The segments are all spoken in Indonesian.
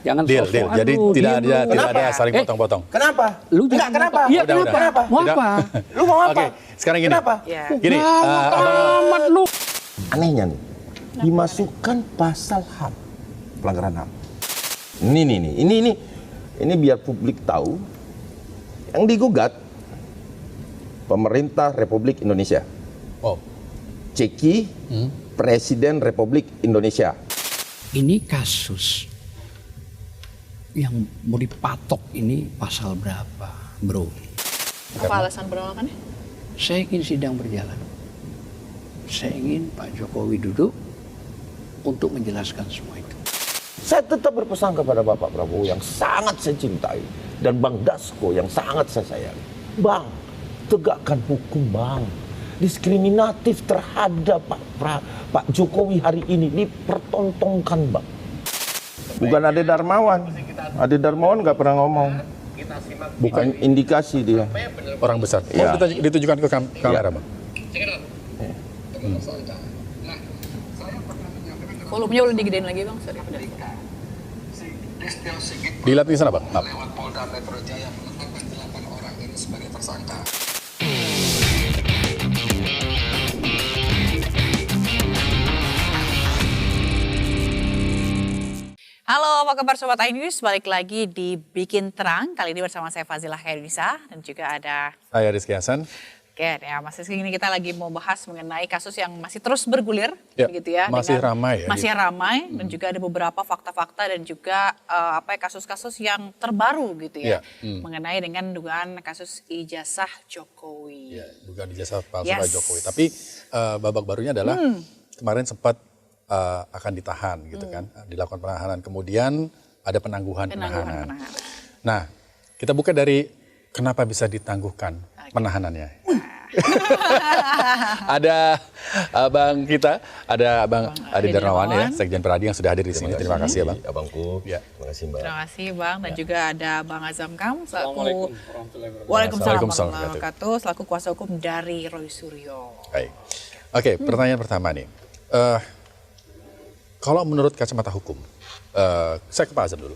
Jangan deal. Jadi tidak ada saling potong-potong. Kenapa? Lu Enggak, kenapa? Iya, Udah. kenapa? Mau apa? Lu mau apa? Oke, sekarang gini. Kenapa? Gini, Amat lu. Anehnya nih, dimasukkan pasal HAM, pelanggaran HAM. Ini biar publik tahu, yang digugat pemerintah Republik Indonesia. oh, Ceki, Presiden Republik Indonesia. Ini kasus yang mau dipatok ini pasal berapa, bro? Apa alasan penolakannya? Saya ingin sidang berjalan. Saya ingin Pak Jokowi duduk untuk menjelaskan semua itu. Saya tetap berpesan kepada Bapak Prabowo yang sangat saya cintai dan Bang Dasko yang sangat saya sayangi. Bang, tegakkan hukum, Bang. Diskriminatif terhadap Pak Jokowi hari ini dipertontonkan, Bang. Bukan Ade Darmawan. Ade Darmawan nggak pernah ngomong. Bukan indikasi dia. orang besar. Ya. Oh, ditujukan ke kamera, Bang. Volumenya boleh digedein lagi bang, sorry. Dilihat di sana, Bang. Maaf. Lewat Polda Metro Jaya menetapkan 8 orang ini sebagai tersangka. Halo, apa kabar Sobat iNews? Balik lagi di Bikin Terang. Kali ini bersama saya Fazilah Khairunisa dan juga ada... Saya Rizky Hasan. Oke, ya Mas Rizky, ini kita lagi mau bahas mengenai kasus yang masih terus bergulir, Ya, gitu ya. masih ramai ya, Masih ramai dan juga ada beberapa fakta-fakta dan juga kasus-kasus yang terbaru gitu ya, mengenai dengan dugaan kasus ijazah Jokowi. Ya, dugaan ijazah palsu Pak Yes. Jokowi. Tapi babak barunya adalah kemarin sempat akan ditahan gitu kan, dilakukan penahanan. Kemudian ada penangguhan penahanan. Nah, kita buka dari kenapa bisa ditangguhkan penahanannya. Ada abang kita, ada Bang Ade Darmawan ya, Sekjen Peradi yang sudah hadir di sini. Terima kasih ya, Bang. Abangku. Ya. Terima kasih, Mbak. Terima kasih Bang, dan juga ada Bang Azam Kam selaku Waalaikumsalam Waalaikumsalam warahmatullahi wabarakatuh, selaku kuasa hukum dari Roy Suryo. Baik. Oke, pertanyaan pertama nih. Kalau menurut kacamata hukum, saya ke Pak Azam dulu.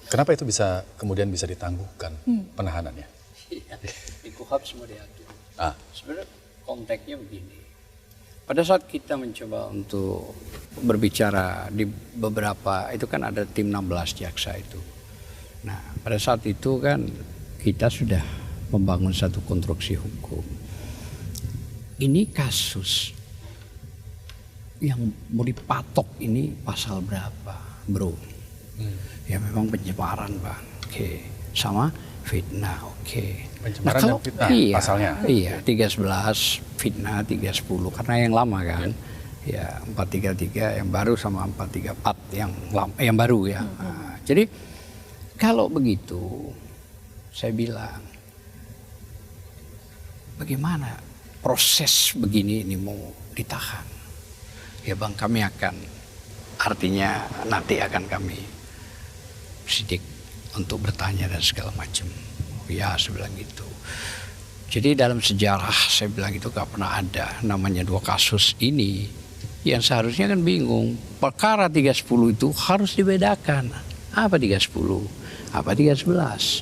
Kenapa itu kemudian bisa ditangguhkan penahanannya? Di KUHAP semua diatur. Sebenarnya konteksnya begini. Pada saat kita mencoba untuk berbicara di beberapa, itu kan ada tim 16 jaksa itu. Nah, pada saat itu kan kita sudah membangun satu konstruksi hukum. Ini kasus yang mau dipatok ini pasal berapa, bro? Ya memang penyebaran, Bang. Oke. Sama fitnah, oke. Pencemaran dan fitnah pasalnya. Iya, 311 fitnah, 310 karena yang lama kan. Ya, 433 yang baru sama 434 yang lama, yang baru ya. Nah, jadi kalau begitu saya bilang bagaimana proses begini ini mau ditahan? Ya Bang, kami akan, artinya nanti akan kami sidik untuk bertanya dan segala macam. Ya, saya bilang gitu. Jadi dalam sejarah saya bilang itu gak pernah ada namanya dua kasus ini. Yang seharusnya kan bingung. Perkara 310 itu harus dibedakan. Apa 310? Apa 311?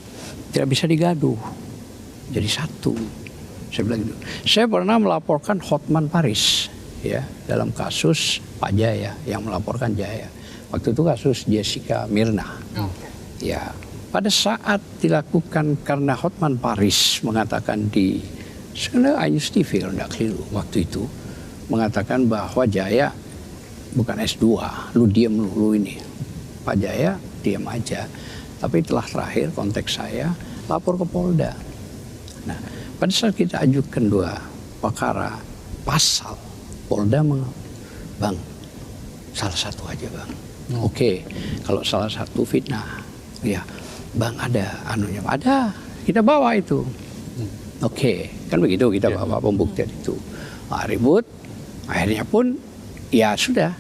Tidak bisa digaduh. Jadi satu. Saya bilang gitu. Saya pernah melaporkan Hotman Paris. Ya, dalam kasus Pak Jaya yang melaporkan Jaya. Waktu itu kasus Jessica Mirna. Ya, pada saat dilakukan karena Hotman Paris mengatakan di sebenarnya iNews TV kalau tidak keliru waktu itu mengatakan bahwa Jaya bukan S2, lu diam lu ini. Pak Jaya diam aja. Tapi telah terakhir konteks saya lapor ke Polda. Nah, pada saat kita ajukan dua perkara pasal, Polda Bang, salah satu aja Bang. Oke, kalau salah satu fitnah, ya Bang ada anunya, ada, kita bawa itu. Oke, kan begitu kita bawa pembuktian itu. Nah, ribut, akhirnya pun ya sudah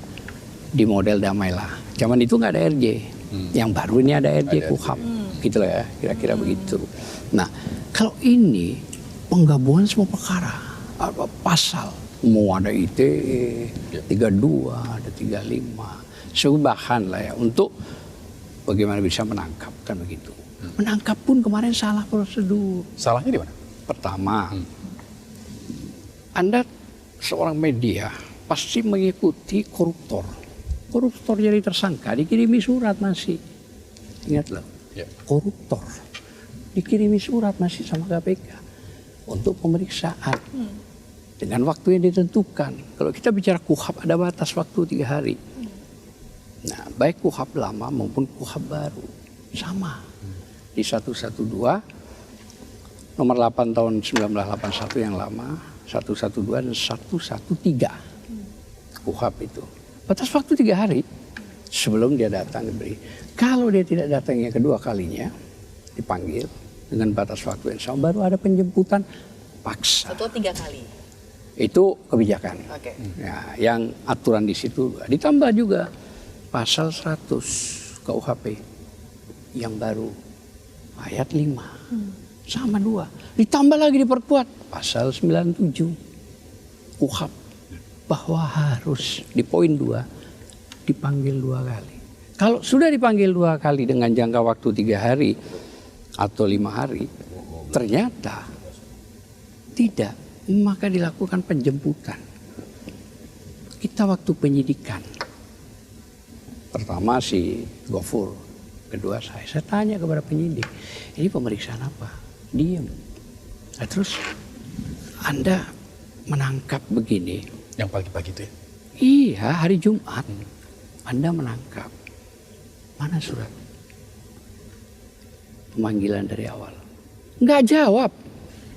di model damailah. Zaman itu nggak ada RJ, yang baru ini ada RJ KUHAP, gitu lah ya, kira-kira begitu. Nah, kalau ini penggabungan semua perkara, apa pasal, mau ada ITE, 32, ada 35, sebahan lah ya untuk bagaimana bisa menangkap, kan begitu. Menangkap pun kemarin salah prosedur. Salahnya di mana? Pertama, Anda seorang media pasti mengikuti koruptor. Koruptor jadi tersangka, dikirimi surat masih. Ingat loh, Ya. koruptor dikirimi surat masih sama KPK untuk pemeriksaan dengan waktu yang ditentukan. Kalau kita bicara KUHAP ada batas waktu 3 hari. Nah, baik KUHAP lama maupun KUHAP baru sama. Di 112 nomor 8 tahun 1981 yang lama, 112 dan 113 KUHAP itu. Batas waktu 3 hari sebelum dia datang diberi. Kalau dia tidak datang yang kedua kalinya, dipanggil dengan batas waktu yang sama, baru ada penjemputan paksa. Satu 3 kali. Itu kebijakan. Oke. Ya, yang aturan di situ ditambah juga pasal 100 KUHP yang baru ayat 5 sama 2. Ditambah lagi diperkuat pasal 97 KUHP bahwa harus di poin 2 dipanggil 2 kali. Kalau sudah dipanggil 2 kali dengan jangka waktu 3 hari atau 5 hari, ternyata tidak, maka dilakukan penjemputan. Kita waktu penyidikan, pertama si Gofur, kedua saya tanya kepada penyidik, ini pemeriksaan apa? Diam. Nah, terus Anda menangkap begini. Yang pagi-pagi itu ya? Iya, hari Jumat Anda menangkap. Mana surat pemanggilan dari awal? Nggak jawab.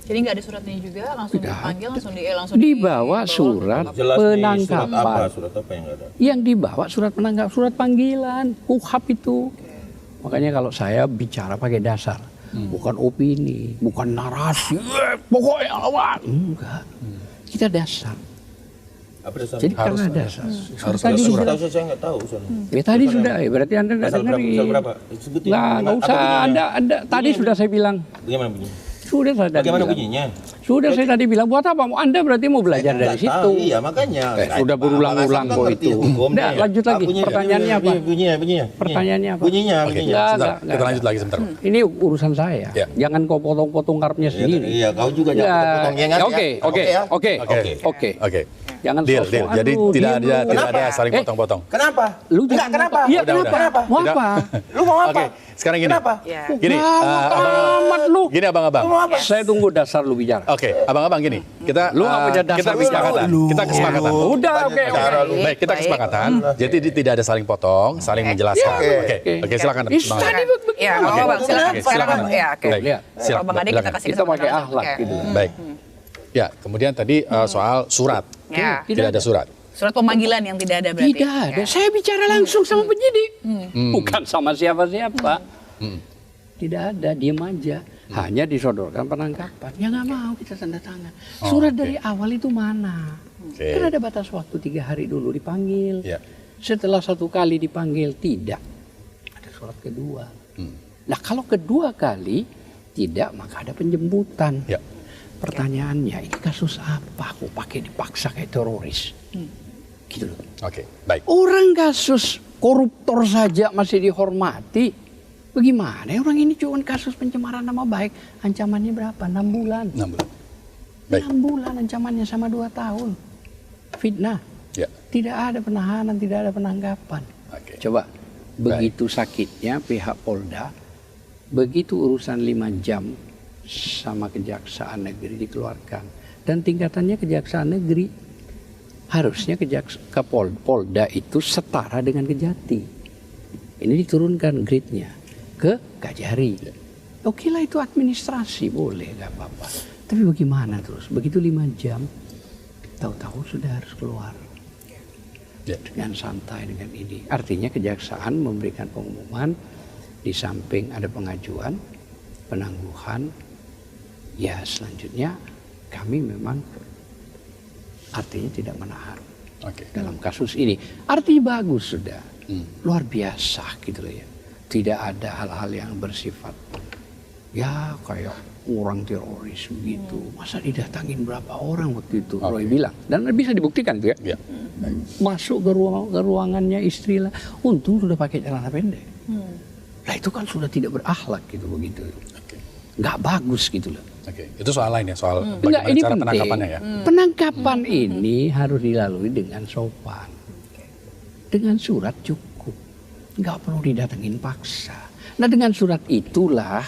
Jadi nggak ada suratnya juga, langsung Nggak dipanggil, ada. langsung Dibawa surat Jelas nih, penangkapan. surat apa yang nggak ada? Yang dibawa surat penangkap, surat panggilan, KUHAP itu. Makanya kalau saya bicara pakai dasar, bukan opini, bukan narasi, pokoknya lawan. Enggak, kita dasar. Apa dasar? Jadi Harus karena ada. dasar. Harus Tadi ada sudah, Saya nggak tahu. ya tadi sudah, ya berarti Anda nggak Pasal berapa? dengerin. Pasal berapa? Sebutin. Nggak Apa usah, bunyinya? Anda tadi sudah saya bilang. Bagaimana bunyinya? Sudah saya tadi Bagaimana bilang. bunyinya? Sudah saya tadi bilang, buat apa? Anda berarti mau belajar Saya dari nggak situ. tahu, iya makanya. Sudah berulang-ulang kok itu. Udah, lanjut lagi. Pertanyaannya apa? Bunyinya. Pertanyaannya apa? Bunyinya. Oke, Nggak, sebentar. nggak, Kita lanjut lagi sebentar. Ini urusan saya. Ya. Jangan kau potong-potong karpnya sendiri. Iya, kau juga jangan Nggak. potong ya, Ya, Oke, oke, ya? oke, Oke. oke. Oke. Jangan Deal. sok-sokan Jadi lu, tidak diem ada lu. tidak ada saling Eh, potong-potong. Kenapa? Lu Enggak, jangan kenapa? Iya, Udah, kenapa? udah. Mau Udah. apa? Lu mau apa? Oke, sekarang gini. Kenapa? Ya. Gini, Amat lu. gini abang-abang. Lu mau apa? Saya tunggu dasar lu bicara. Oke, abang-abang gini. Kita Lu nggak punya dasar kita bicara. kesepakatan. Kita kesepakatan. Udah, Banyak oke, cara oke. lu. Baik, kita Baik. kesepakatan. Jadi tidak ada saling potong, saling menjelaskan. Oke. Oke, silakan. Ih, Bang. tadi begini. Ya, nggak apa-apa, Bang. Silakan. Oke, Silakan. silakan. Ya, oke. Baik. Lihat. Silakan, Bang Ade kita silakan. kasih Kita pakai kesempatan. akhlak Oke. gitu. Baik. Ya, kemudian tadi soal surat. Ya. Tidak ada surat. Surat pemanggilan yang tidak ada berarti. Tidak ada. Ya. Saya bicara langsung sama penyidik. Bukan sama siapa-siapa. Tidak ada, diam aja. Hanya disodorkan penangkapan. Ya nggak mau kita tanda tangan. Surat dari awal itu mana? Oke. Kan ada batas waktu 3 hari dulu dipanggil. Ya. Setelah 1 kali dipanggil tidak. Ada surat kedua. Nah kalau kedua kali tidak, maka ada penjemputan. Ya. Pertanyaannya, ini kasus apa? Kok pakai dipaksa kayak teroris? Gitu loh. Oke, baik. Orang kasus koruptor saja masih dihormati. Bagaimana ya orang ini cuma kasus pencemaran nama baik. Ancamannya berapa? 6 bulan. 6 bulan. Baik. 6 bulan ancamannya sama 2 tahun. Fitnah. Ya. Tidak ada penahanan, tidak ada penangkapan. Oke. Coba, begitu sakitnya pihak Polda, begitu urusan 5 jam sama Kejaksaan Negeri dikeluarkan. Dan tingkatannya Kejaksaan Negeri. Harusnya Polda itu setara dengan Kejati. Ini diturunkan grade-nya ke Kajari. Oke lah itu administrasi, boleh, gak apa-apa. Tapi bagaimana terus? Begitu 5 jam, tahu-tahu sudah harus keluar. Ya. Dengan santai, dengan ini. Artinya kejaksaan memberikan pengumuman, di samping ada pengajuan, penangguhan, ya selanjutnya kami memang artinya tidak menahan Oke. dalam kasus ini. Artinya bagus sudah, luar biasa gitu loh ya. Tidak ada hal-hal yang bersifat ya kayak orang teroris begitu. Masa didatangin berapa orang waktu itu? Roy bilang, dan bisa dibuktikan tuh ya. Ya. Masuk ke ruangannya istri lah. Untung sudah pakai celana pendek. Nah itu kan sudah tidak berakhlak gitu begitu. Oke. Nggak bagus gitu loh. Oke. Itu soal lain ya, soal Enggak, bagaimana ini cara penting. penangkapannya ya. Penangkapan ini harus dilalui dengan sopan. Dengan surat cukup. Nggak perlu didatengin paksa. Nah dengan surat itulah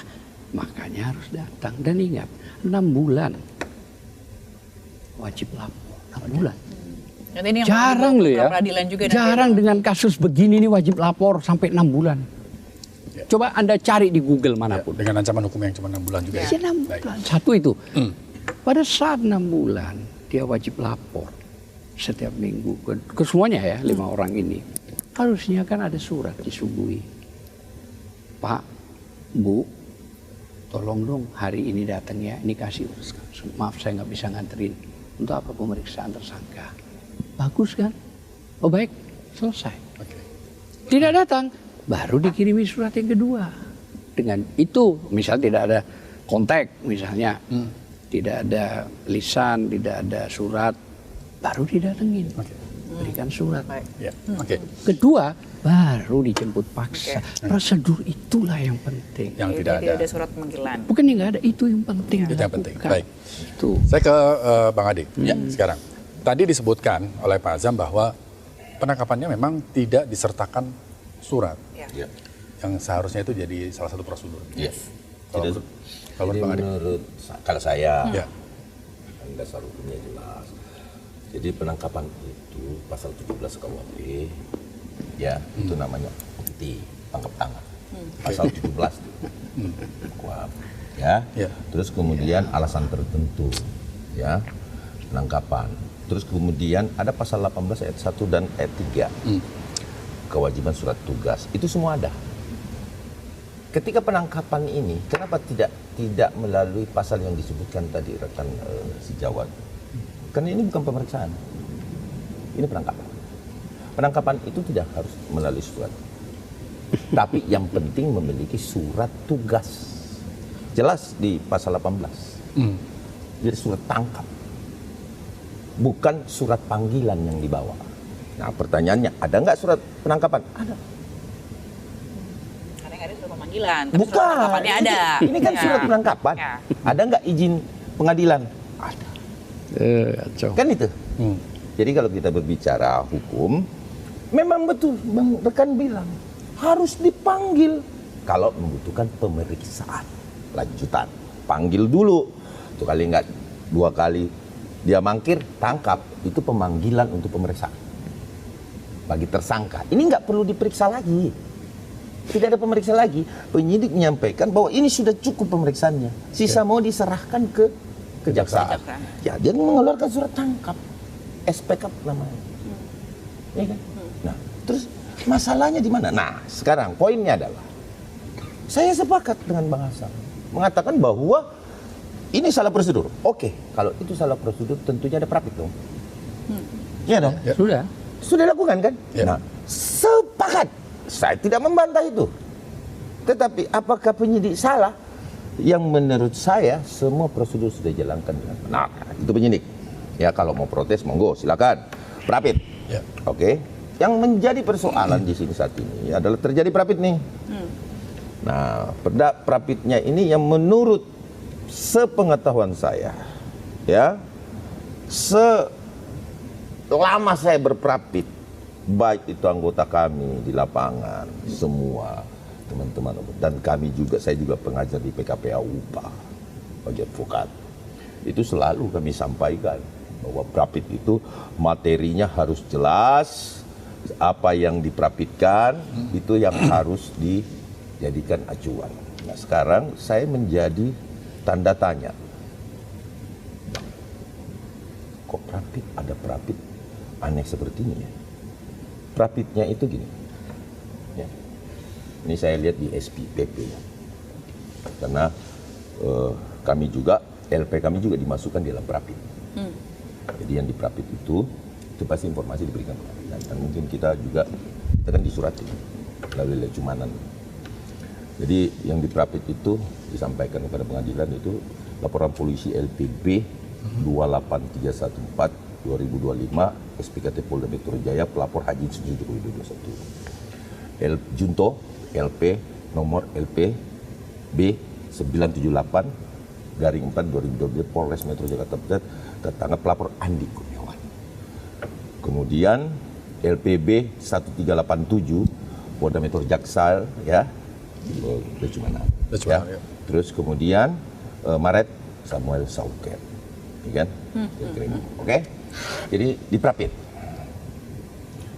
makanya harus datang. Dan ingat, 6 bulan wajib lapor. 6 bulan. Nanti ini yang Jarang loh ya. peradilan juga nanti. Jarang dengan kasus begini nih wajib lapor sampai 6 bulan. Coba Anda cari di Google manapun. Dengan ancaman hukum yang cuma 6 bulan juga ya. Ya, 6 bulan. Satu itu. Pada saat 6 bulan dia wajib lapor setiap minggu ke semuanya ya 5 orang ini. Harusnya kan ada surat disuguhi. Pak, Bu, tolong dong hari ini datang ya. Ini kasih, maaf saya nggak bisa nganterin. Untuk apa pemeriksaan tersangka? Bagus kan? Oh baik, selesai. Oke. Tidak datang, baru dikirimi surat yang kedua. Dengan itu, misal tidak ada kontak, misalnya, tidak ada lisan, tidak ada surat, baru didatengin. Berikan surat. Ya. Oke. Kedua, baru dijemput paksa. Prosedur itulah yang penting. Yang tidak Tidak ada. ada surat panggilan. Bukan yang nggak ada, itu yang penting. Itu yang penting. dilakukan. Baik. Itu. Saya ke Bang Ade. Ya, sekarang. Tadi disebutkan oleh Pak Azam bahwa penangkapannya memang tidak disertakan surat. Ya. Yang seharusnya itu jadi salah satu prosedur. Yes. Kalau Jadi, kalau jadi Bang Ade. menurut kalau saya, Ya. dasar hukumnya jelas. Jadi penangkapan itu pasal 17 KUHP, ya itu namanya bukti tangkap tangan. Pasal 17 itu KUHP, ya. Ya. Terus kemudian alasan tertentu, ya penangkapan. Terus kemudian ada pasal 18 ayat 1 dan ayat 3. Kewajiban surat tugas. Itu semua ada. Ketika penangkapan ini, kenapa tidak melalui pasal yang disebutkan tadi rekan sejawat? Karena ini bukan pemeriksaan. Ini penangkapan. Penangkapan itu tidak harus melalui surat. Tapi yang penting memiliki surat tugas. Jelas di pasal 18. Jadi surat tangkap. Bukan surat panggilan yang dibawa. Nah pertanyaannya, ada nggak surat penangkapan? Ada. Karena nggak ada surat pemanggilan, tapi Bukan. surat penangkapannya ada. Ini kan Ya. surat penangkapan. Ya. Ada nggak izin pengadilan? Ada. Kacau. Kan itu. Jadi kalau kita berbicara hukum, memang betul Bang rekan bilang harus dipanggil kalau membutuhkan pemeriksaan lanjutan. Panggil dulu. Tuh kali nggak 2 kali dia mangkir, tangkap. Itu pemanggilan untuk pemeriksaan bagi tersangka. Ini nggak perlu diperiksa lagi. Tidak ada pemeriksaan lagi. Penyidik menyampaikan bahwa ini sudah cukup pemeriksaannya. Sisa mau diserahkan ke kejaksaan. Ya, dia mengeluarkan surat tangkap. SPK namanya. Ya kan? Nah, terus masalahnya di mana? Nah, sekarang poinnya adalah saya sepakat dengan Bang Hasan mengatakan bahwa ini salah prosedur. Oke, kalau itu salah prosedur tentunya ada prapit dong. Iya dong? Ya. Sudah. Sudah lakukan kan? Ya. Nah, sepakat. Saya tidak membantah itu. Tetapi apakah penyidik salah? Yang menurut saya semua prosedur sudah dijalankan dengan benar. Itu penyidik. Ya kalau mau protes monggo silakan. Prapit. Ya. Oke. Yang menjadi persoalan di sini saat ini adalah terjadi prapit nih. Nah, prapitnya ini yang menurut sepengetahuan saya, ya, selama saya berprapit, baik itu anggota kami di lapangan, semua teman-teman, dan kami juga, saya juga pengajar di PKPA UPA, bagi advokat, itu selalu kami sampaikan bahwa prapit itu materinya harus jelas, apa yang diprapitkan itu yang harus dijadikan acuan. Nah sekarang saya menjadi tanda tanya. Kok prapit, ada prapit aneh seperti ini ya? Prapitnya itu gini. Ya. Ini saya lihat di SPPP ya. Karena kami juga, LP kami juga dimasukkan di dalam prapit. Jadi yang di prapit itu pasti informasi diberikan ke pengadilan. Dan mungkin kita juga, kita kan disurati melalui lecumanan. Jadi yang di prapit itu disampaikan kepada pengadilan itu laporan polisi LPB 28314 2025 SPKT Polda Metro Jaya pelapor Haji Suju Joko Widodo 1. Junto LP nomor LPB 978/4/2012 Polres Metro Jakarta Pusat tertangkap pelapor Andi Kurniawan. Kemudian LPB 1387 Polda Metro Jaksal ya, Becumanan. Ya. Terus kemudian Maret Samuel Sauket, ya kan? Oke, jadi diprapit.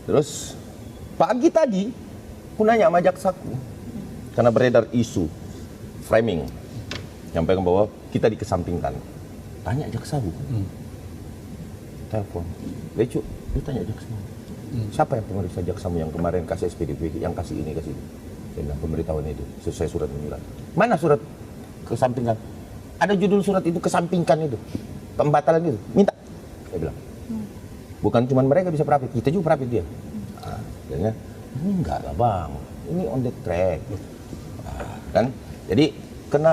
Terus pagi tadi aku nanya sama jaksaku karena beredar isu framing, nyampaikan bahwa kita dikesampingkan. Tanya jaksaku, telepon, Becu, lu tanya jaksamu. Siapa yang pemeriksa jaksamu yang kemarin kasih SPDP, yang kasih ini, kasih ini? Saya bilang, pemberitahuan itu, sesuai surat menyurat. Mana surat kesampingkan? Ada judul surat itu, kesampingkan itu. Pembatalan itu, minta. Saya bilang, bukan cuma mereka bisa prapit, kita juga prapit dia. Nah, ini enggak lah bang, ini on the track. Kan? Jadi,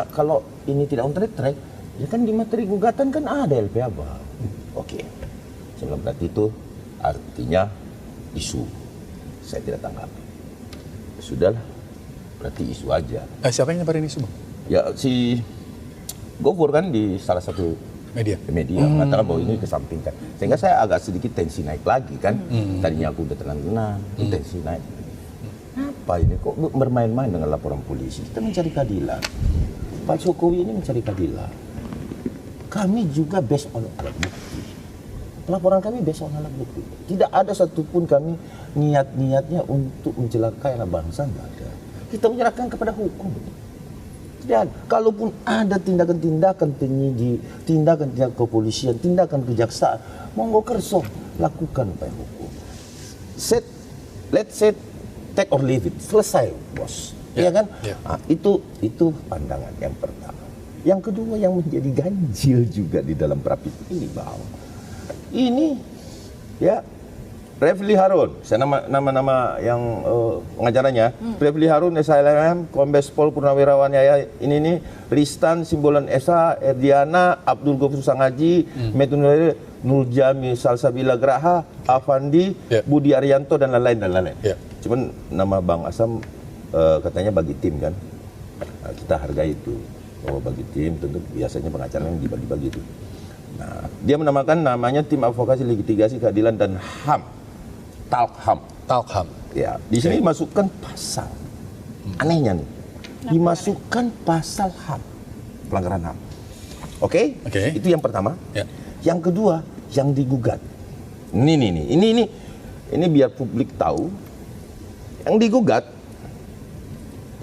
kalau ini tidak on the track, ya kan di materi gugatan kan ada LPA bang. Oke, saya bilang berarti itu artinya isu, saya tidak tanggapi. Sudahlah, berarti isu aja. Siapa yang nyebarin isu bang? Ya si Gofur kan di salah satu media mengatakan bahwa ini kesampingkan, sehingga saya agak sedikit tensi naik lagi kan. Tadinya aku udah tenang-tenang, tensi naik. Apa ini kok bermain-main dengan laporan polisi? Kita mencari keadilan. Pak Jokowi ini mencari keadilan. Kami juga based on alat bukti. Laporan kami based on alat bukti. Tidak ada satupun kami niatnya untuk mencelakai anak bangsa, nggak ada. Kita menyerahkan kepada hukum. Dan kalaupun ada tindakan-tindakan penyidik, tindakan kepolisian, tindakan kejaksaan, monggo kerso, lakukan upaya hukum. Let's say take or leave it, selesai bos, ya kan? Nah, itu pandangan yang pertama. Yang kedua yang menjadi ganjil juga di dalam prapit ini bang. Ini ya Refli Harun, saya nama yang pengacaranya. Refli Harun, SHLM, Kombes Pol Purnawirawan Yaya, ini Ristan Simbolan Esa, Erdiana, Abdul Ghafur Sangaji, Metunuri, Nurjami Salsabila Graha, Afandi, Budi Arianto dan lain-lain. Cuman nama Bang Asam katanya bagi tim kan, nah, kita hargai itu. Bahwa bagi tim tentu biasanya pengacara yang dibagi-bagi itu. Nah, dia menamakan namanya Tim Advokasi Litigasi Keadilan dan HAM. Talkham. Ya, di sini dimasukkan pasal. Anehnya nih. Dimasukkan pasal HAM. Pelanggaran HAM. Oke? Itu yang pertama. Yang kedua, yang digugat. Ini biar publik tahu. Yang digugat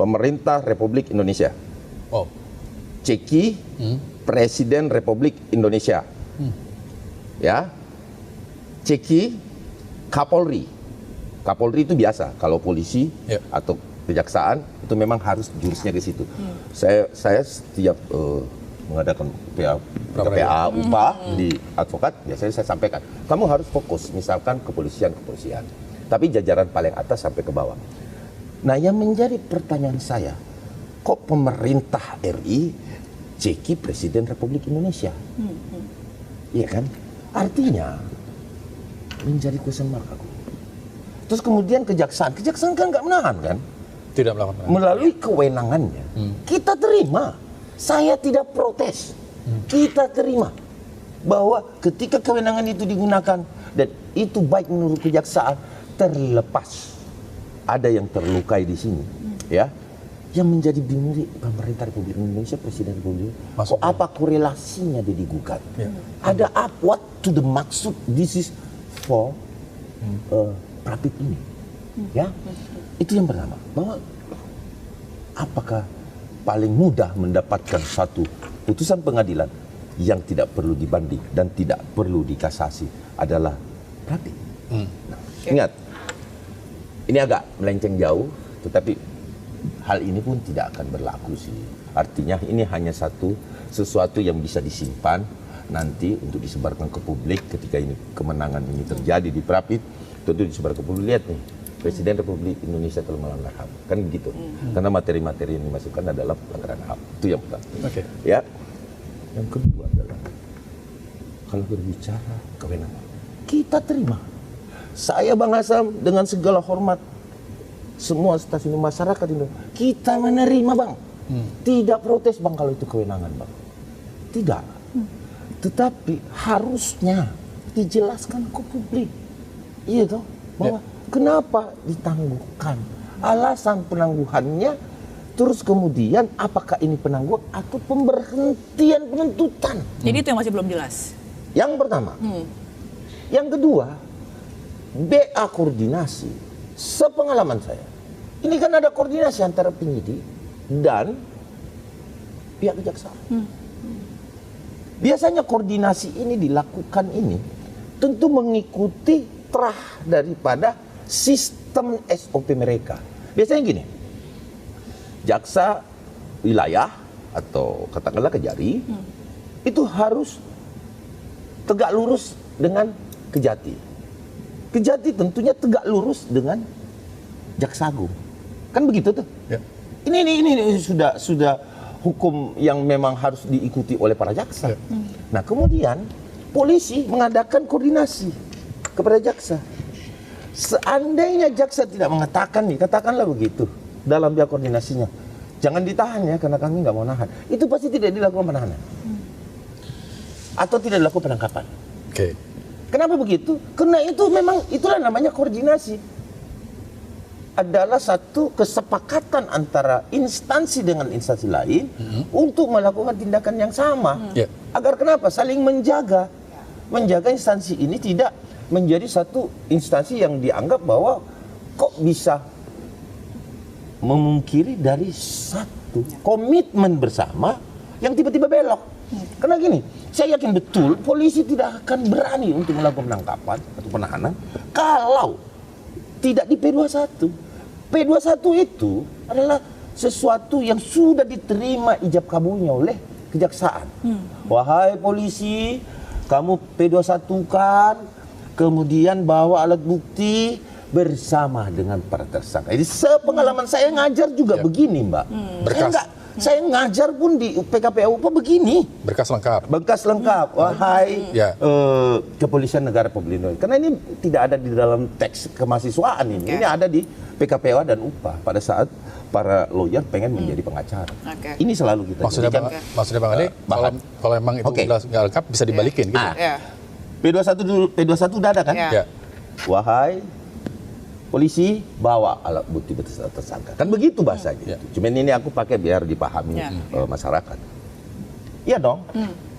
pemerintah Republik Indonesia. Ceki Presiden Republik Indonesia. Ya. Ceki Kapolri. Kapolri itu biasa kalau polisi atau kejaksaan itu memang harus jurusnya ke situ. Saya setiap mengadakan PA upah di advokat biasanya saya sampaikan, kamu harus fokus misalkan kepolisian. Tapi jajaran paling atas sampai ke bawah. Nah, yang menjadi pertanyaan saya, kok pemerintah RI ceki Presiden Republik Indonesia? Iya kan? Artinya menjadi question mark aku. Terus kemudian kejaksaan kan nggak menahan kan? Tidak melakukan penahanan. Melalui kewenangannya. Kita terima. Saya tidak protes. Kita terima bahwa ketika kewenangan itu digunakan dan itu baik menurut kejaksaan, terlepas ada yang terlukai di sini, ya. Yang menjadi bingung pemerintah Republik Indonesia, Presiden Republik Indonesia, apa korelasinya dia digugat? Ada apa? What to the maksud? This is for prapit ini, ya. Itu yang pertama. Bahwa apakah paling mudah mendapatkan satu putusan pengadilan yang tidak perlu dibanding dan tidak perlu dikasasi adalah prapit. Nah, ingat, ini agak melenceng jauh, tetapi hal ini pun tidak akan berlaku sih. Artinya ini hanya sesuatu yang bisa disimpan nanti untuk disebarkan ke publik ketika ini kemenangan ini terjadi di prapit, tentu disebar ke publik. Lihat nih, Presiden Republik Indonesia telah melanggar HAM, kan begitu. Karena materi-materi yang dimasukkan adalah pelanggaran HAM. Itu yang pertama. Ya. Yang kedua adalah kalau berbicara kewenangan, kita terima. Saya Bang Asam dengan segala hormat semua stasiun masyarakat itu kita menerima bang. Tidak protes bang kalau itu kewenangan bang. Tidak. Tetapi harusnya dijelaskan ke publik. Iya toh, bahwa kenapa ditangguhkan? Alasan penangguhannya, terus kemudian apakah ini penangguhan atau pemberhentian penuntutan? Jadi itu yang masih belum jelas. Yang pertama. Yang kedua, BA koordinasi. Sepengalaman saya, ini kan ada koordinasi antara penyidik dan pihak kejaksaan. Biasanya koordinasi ini dilakukan ini tentu mengikuti terah daripada sistem SOP mereka. Biasanya gini, jaksa wilayah atau katakanlah Kejari itu harus tegak lurus dengan Kejati. Kejati tentunya tegak lurus dengan Jaksa Agung. Kan begitu tuh. Ya. Ini sudah hukum yang memang harus diikuti oleh para jaksa. Nah, kemudian polisi mengadakan koordinasi kepada jaksa. Seandainya jaksa tidak mengatakan nih, katakanlah begitu dalam biaya koordinasinya, jangan ditahan ya karena kami nggak mau nahan. Itu pasti tidak dilakukan penahanan. Atau tidak dilakukan penangkapan. Oke. Kenapa begitu? Karena itu memang itulah namanya koordinasi. Adalah satu kesepakatan antara instansi dengan instansi lain untuk melakukan tindakan yang sama. Agar kenapa? Saling menjaga. Menjaga instansi ini tidak menjadi satu instansi yang dianggap bahwa kok bisa memungkiri dari satu komitmen bersama yang tiba-tiba belok. Karena gini, saya yakin betul polisi tidak akan berani untuk melakukan penangkapan atau penahanan kalau tidak di P21. P21 itu adalah sesuatu yang sudah diterima ijab kabulnya oleh kejaksaan. Wahai polisi, kamu P21-kan, kemudian bawa alat bukti bersama dengan para tersangka. Jadi sepengalaman saya ngajar juga begini, Mbak. Saya ngajar pun di PKPU begini. Berkas lengkap. Berkas lengkap. Wahai Kepolisian Negara Republik Indonesia. Karena ini tidak ada di dalam teks kemahasiswaan ini. Ini ada di PKPU dan UPA pada saat para lawyer pengen menjadi pengacara. Ini selalu kita jadikan. Maksudnya Bang Ade, kalau emang itu nggak lengkap bisa dibalikin gitu. P21 dulu, P21 udah ada kan? Wahai polisi, bawa alat bukti tersangka. Kan begitu bahasanya. Cuman ini aku pakai biar dipahami masyarakat. Iya dong.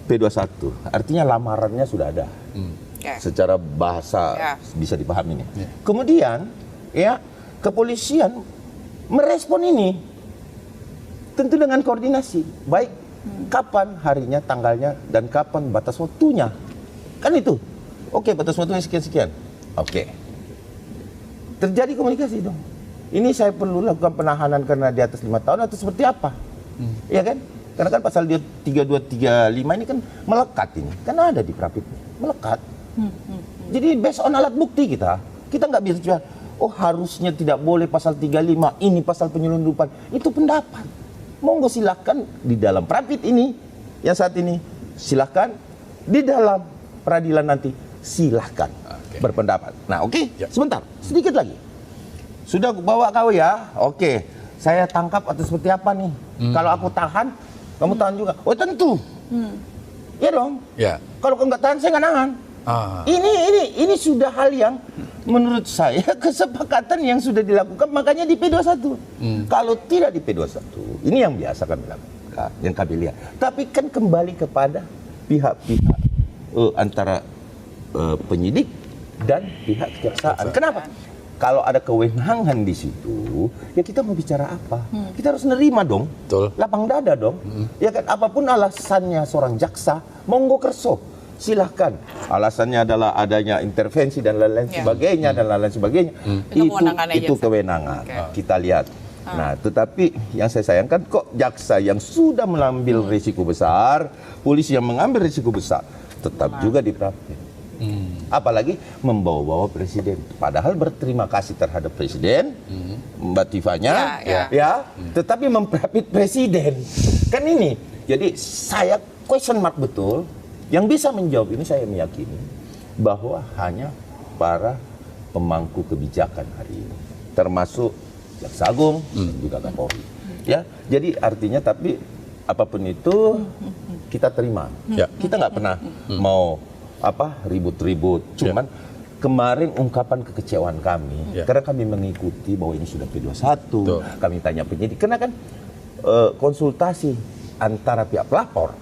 P21, artinya lamarannya sudah ada. Secara bahasa bisa dipahami nih. Kemudian, ya kepolisian merespon ini. Tentu dengan koordinasi. Baik, kapan harinya, tanggalnya, dan kapan batas waktunya. Kan itu. Oke, batas waktunya sekian-sekian. Oke. Terjadi komunikasi dong. Ini saya perlu lakukan penahanan karena di atas 5 tahun atau seperti apa? Ya kan? Karena kan pasal 3235 ini kan melekat ini. Kan ada di Prapit. Melekat. Jadi based on alat bukti kita nggak bisa jual. Oh harusnya tidak boleh pasal 35, ini pasal penyelundupan. Itu pendapat. Monggo silakan di dalam Prapit ini, yang saat ini silakan, di dalam peradilan nanti silahkan berpendapat. Nah sebentar, sedikit lagi. Sudah bawa kau ya, saya tangkap atau seperti apa nih? Kalau aku tahan, kamu tahan juga. Oh tentu, ya dong. Kalau kau nggak tahan, saya nggak nahan. Ini sudah hal yang menurut saya kesepakatan yang sudah dilakukan, makanya di P21. Kalau tidak di P21, ini yang biasa kami lakukan, yang kami lihat. Tapi kan kembali kepada pihak-pihak antara penyidik dan pihak kejaksaan. Kenapa? Kalau ada kewenangan di situ, ya kita mau bicara apa? Kita harus nerima dong. Lapang dada dong. Ya kan, apapun alasannya seorang jaksa, monggo kerso. Silahkan. Alasannya adalah adanya intervensi dan lain-lain sebagainya dan lain-lain sebagainya. Itu kewenangan. Kita lihat. Nah, tetapi yang saya sayangkan kok jaksa yang sudah mengambil risiko besar, polisi yang mengambil risiko besar, tetap juga diprapit. Apalagi membawa-bawa presiden. Padahal berterima kasih terhadap presiden, Mbak Tifanya, tetapi memprapit presiden. Kan ini. Jadi saya question mark betul. Yang bisa menjawab ini saya meyakini bahwa hanya para pemangku kebijakan hari ini, termasuk Jaksa Agung, juga Kapolri. Ya, jadi artinya tapi apapun itu kita terima. Ya. Kita nggak pernah mau ribut-ribut. Cuman kemarin ungkapan kekecewaan kami karena kami mengikuti bahwa ini sudah P21. Kami tanya penyidik karena kan konsultasi antara pihak pelapor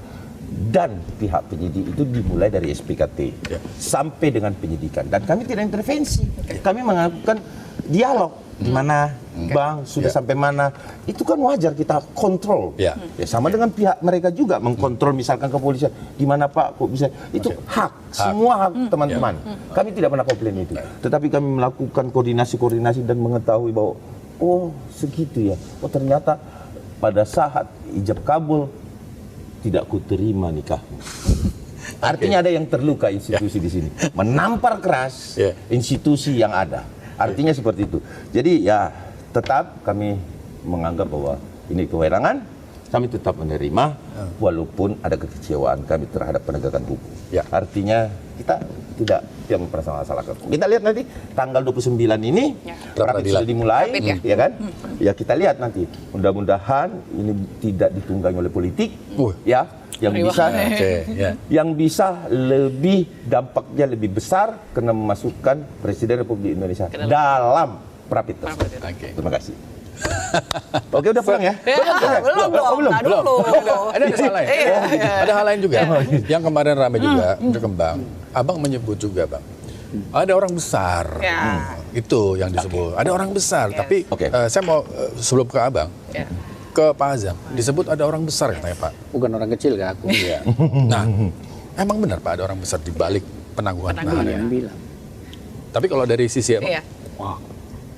dan pihak penyidik itu dimulai dari SPKT sampai dengan penyidikan dan kami tidak intervensi. Kami melakukan dialog. Di mana Bang sudah sampai mana itu kan wajar kita kontrol ya sama dengan pihak mereka juga mengkontrol misalkan kepolisian di mana Pak kok bisa itu hak semua hak teman-teman kami tidak pernah komplain itu tetapi kami melakukan koordinasi dan mengetahui bahwa oh segitu ya oh ternyata pada saat ijab kabul tidak kuterima nikahmu. Artinya ada yang terluka institusi di sini menampar keras institusi yang ada. Artinya seperti itu. Jadi ya tetap kami menganggap bahwa ini kewenangan, kami tetap menerima walaupun ada kekecewaan kami terhadap penegakan hukum. Artinya kita tidak yang mempermasalahkan. Kita lihat nanti tanggal 29 ini rapid sudah dimulai, ya kan? Ya kita lihat nanti. Mudah-mudahan ini tidak ditunggangi oleh politik, ya. Yang bisa lebih dampaknya lebih besar karena memasukkan Presiden Republik Indonesia dalam rapid test. Terima kasih. Oke udah pulang ya? Belum. Ada hal lain. Ada hal lain juga. Yang kemarin ramai juga berkembang. Abang menyebut juga Bang. Ada orang besar. Itu yang disebut. Ada orang besar. Tapi saya mau sebelum ke Abang. Ke Pak Azam, disebut ada orang besar katanya Pak. Bukan orang kecil ke aku. Nah, emang benar Pak ada orang besar di balik penangguhan penahanan yang bilang. Tapi kalau dari sisi apa? Wah,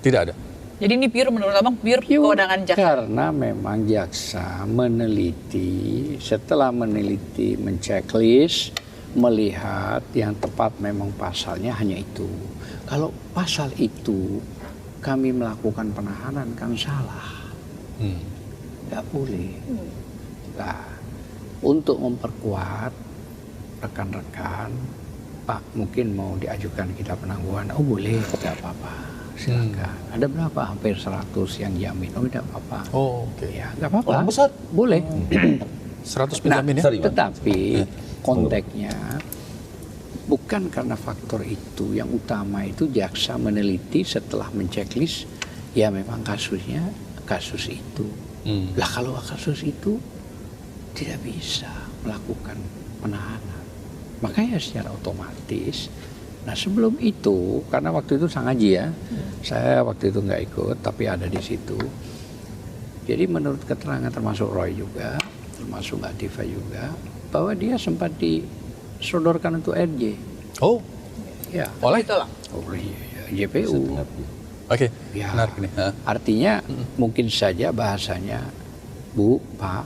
tidak ada. Jadi ini pure menurut Abang pure kewenangan jaksa. Karena memang jaksa meneliti, setelah meneliti, menceklis, melihat yang tepat memang pasalnya hanya itu. Kalau pasal itu kami melakukan penahanan kan salah. Nggak boleh. Nah, untuk memperkuat rekan-rekan, Pak mungkin mau diajukan kita penangguhan, oh boleh, tidak apa-apa, silakan. Ada berapa? Hampir 100 yang jamin, oh tidak apa-apa. Oh oke. Ya nggak apa-apa. Orang besar. Boleh. 100 penjamin ya? Tetapi konteksnya bukan karena faktor itu, yang utama itu jaksa meneliti setelah menceklis, ya memang kasusnya kasus itu. Lah kalau kasus itu tidak bisa melakukan penahanan, makanya secara otomatis. Nah sebelum itu, karena waktu itu sang Haji ya, saya waktu itu nggak ikut, tapi ada di situ. Jadi menurut keterangan termasuk Roy juga, termasuk Mbak Diva juga, bahwa dia sempat disodorkan untuk RJ. Oh, ya. Oleh JPU. Oke, ya, benar ini. Artinya mungkin saja bahasanya, Bu, Pak,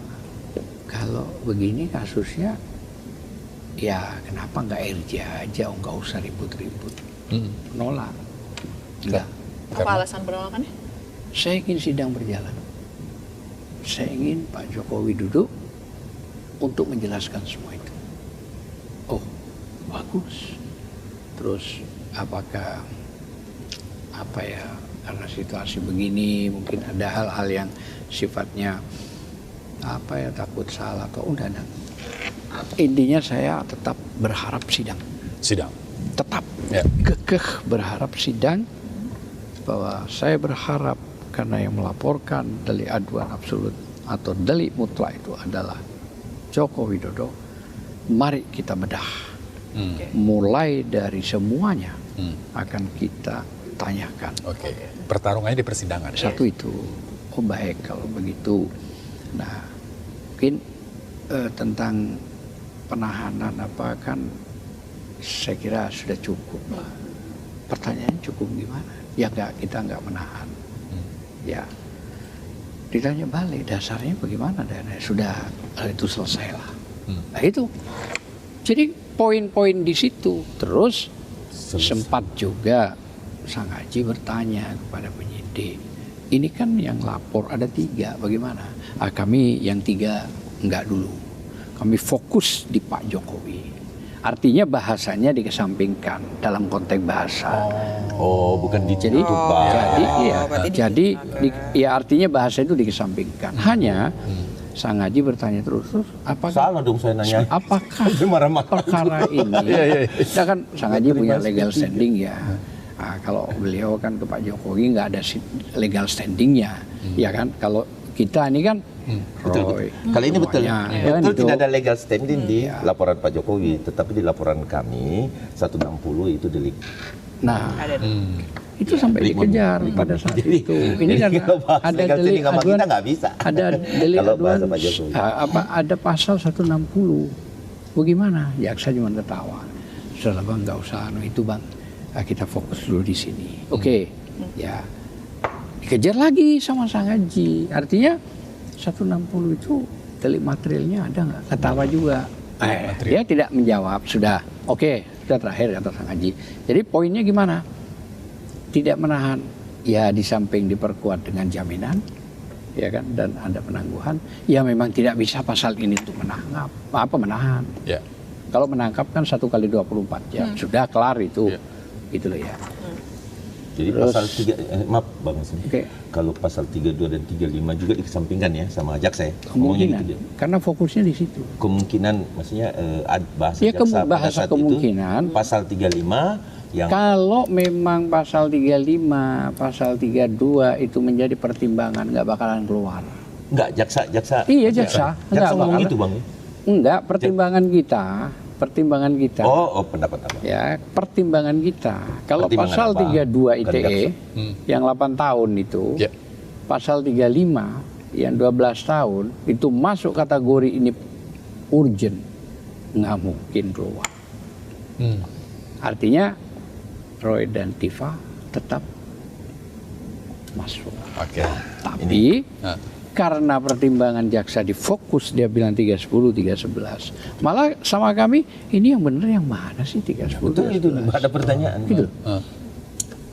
kalau begini kasusnya, ya kenapa nggak RJ aja, nggak usah ribut-ribut. Nolak. Enggak. Apa alasan penolakannya? Saya ingin sidang berjalan. Saya ingin Pak Jokowi duduk untuk menjelaskan semua itu. Oh, bagus. Terus apakah karena situasi begini mungkin ada hal-hal yang sifatnya takut salah atau udah. Intinya saya tetap berharap sidang. Tetap kekeh berharap sidang, bahwa saya berharap karena yang melaporkan delik aduan absolut atau delik mutlak itu adalah Joko Widodo. Mari kita bedah. Mulai dari semuanya akan kita tanyakan. Oke. Pertarungannya di persidangan. Satu itu. Oh baik kalau begitu. Nah, mungkin tentang penahanan kan saya kira sudah cukup. Pertanyaan cukup gimana? Ya kita nggak menahan. Ya. Ditanya balik dasarnya bagaimana? Dan sudah itu selesailah. Nah itu. Jadi poin-poin di situ. Terus sempat juga sang Haji bertanya kepada penyidik, ini kan yang lapor ada 3, bagaimana? Kami yang 3 enggak dulu, kami fokus di Pak Jokowi. Artinya bahasanya dikesampingkan dalam konteks bahasa. Oh, bukan ditutup, Bang. Jadi artinya bahasa itu dikesampingkan. Hanya Sang Haji bertanya terus apakah Salah dong saya nanya. apakah Marah-marah. perkara ini kita kan Sang Haji punya legal standing ya. Nah, kalau beliau kan ke Pak Jokowi nggak ada legal standingnya, ya kan? Kalau kita ini kan Roy. Kali ini betul. Ya, Betul itu. tidak ada legal standing di laporan Pak Jokowi, tetapi di laporan kami 160 itu delik. Nah, itu sampai dikejar pada saat itu. Ini kan ada delik aduan, kita nggak bisa. ada delik Kalau aduan, bahasa Pak Jokowi. ada pasal 160. Bagaimana? Jaksa cuma ketawa. Sudah Bang, nggak usah itu Bang. Kita fokus dulu di sini. Oke. Ya. Dikejar lagi sama Sang Haji. Artinya 160 itu delik materialnya ada nggak? Ketawa juga. Dia tidak menjawab. Sudah. Oke, sudah terakhir kata Sang Haji. Jadi poinnya gimana? Tidak menahan. Ya di samping diperkuat dengan jaminan, ya kan, dan ada penangguhan. Ya memang tidak bisa pasal ini untuk menahan. Ya. Kalau menangkap kan 1 kali 24 jam. Sudah kelar itu. Gitu loh ya. Jadi Terus, pasal 3, maaf Bang Hasan. Oke. Kalau pasal 32 dan 35 juga dikesampingkan ya sama jaksa ya. Kemungkinan. Gitu dia. Karena fokusnya di situ. Kemungkinan maksudnya bahasa Ya, jaksa pada bahasa saat kemungkinan. itu pasal 35 yang Kalau memang pasal 35, pasal 32 itu menjadi pertimbangan nggak bakalan keluar. enggak jaksa. Iya jaksa. Jaksa ngomong bakalan. gitu Bang. Enggak, pertimbangan kita. Oh, pendapat apa? Ya, pertimbangan kita. Kalau Pertimbangan pasal apa? 32 Bukan ITE yang 8 tahun itu, Ya. pasal 35 yang 12 tahun itu masuk kategori ini urgent, nggak mungkin keluar. Artinya Roy dan Tifa tetap masuk. Oke. Tapi karena pertimbangan jaksa difokus, dia bilang 310, 311. Malah sama kami, ini yang benar yang mana sih 310? Betul itu, ada pertanyaan. Gitu.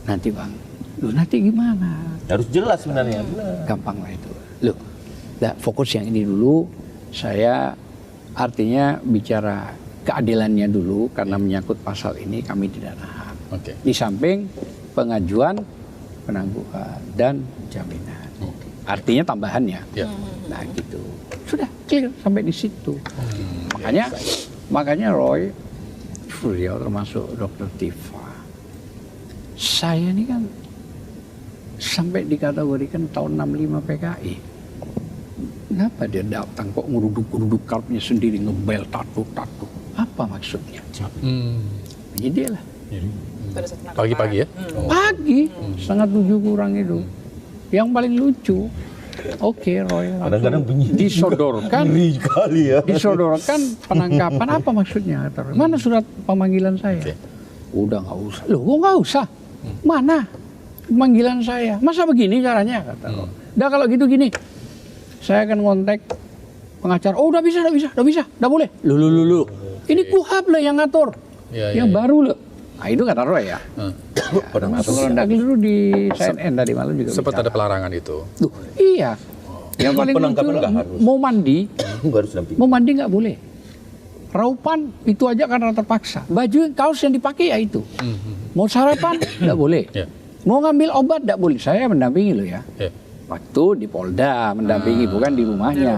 Nanti Bang, lu nanti gimana? Harus jelas sebenarnya. Gampang lah itu. Loh, fokus yang ini dulu. Saya artinya bicara keadilannya dulu, karena menyangkut pasal ini kami tidak nahan. Oke. Di samping pengajuan penangguhan dan jaminan. Artinya tambahannya. Ya. Nah gitu. Sudah clear sampai di situ. Makanya Roy, beliau termasuk Dr. Tifa. Saya ini kan sampai dikategorikan tahun 65 PKI. Kenapa dia datang kok ngeruduk-ngeruduk karpnya sendiri, ngebel tatuk-tatuk? Apa maksudnya? Ini dia lah. Pagi-pagi ya? Pagi, setengah 7 kurang itu. Yang paling lucu, oke Roy, Kadang-kadang bunyi disodorkan, ngeri kali ya. disodorkan penangkapan. Apa maksudnya? Kata Roy. Mana surat pemanggilan saya? Udah nggak usah. Loh, kok nggak usah? Mana pemanggilan saya? Masa begini caranya? Kata Roy. Udah kalau gitu gini, saya akan ngontek pengacara. Oh, udah bisa, udah boleh. Lu. Ini KUHAP lah yang ngatur, yang baru loh. Nah itu kata Roy ya. Masuk Mendagri dulu di CNN tadi malam juga. Sempat ada pelarangan itu. Tuh, iya. Yang paling penangkapan lucu, nggak harus. mau mandi nggak boleh. Raupan itu aja karena terpaksa. Baju kaos yang dipakai ya itu. Mau sarapan nggak boleh. Mau ngambil obat nggak boleh. Saya mendampingi loh ya. Waktu di Polda mendampingi, bukan di rumahnya.